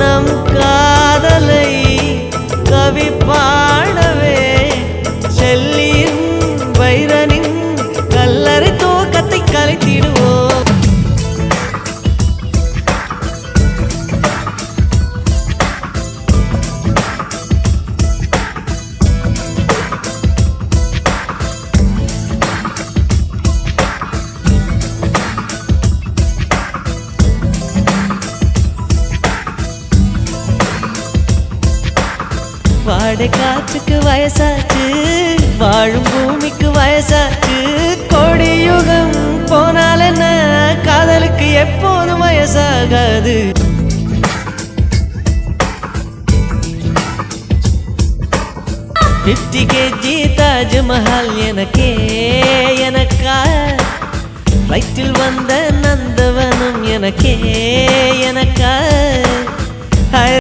நம் காதலை கவி பாடவே செல்லியின் வைரனின் கல்லறை தூக்கத்தை கலைத்திடுவோம். வாடை காற்றுக்கு வயசாச்சு, வாழும் பூமிக்கு வயசாச்சு. கொடியுகம் போனால் என்ன, காதலுக்கு எப்போதும் வயசாகாது. 50 kg தாஜ்மஹால் எனக்கே எனக்கா, வயிற்றில் வந்த நந்தவனம் எனக்கே எனக்கா.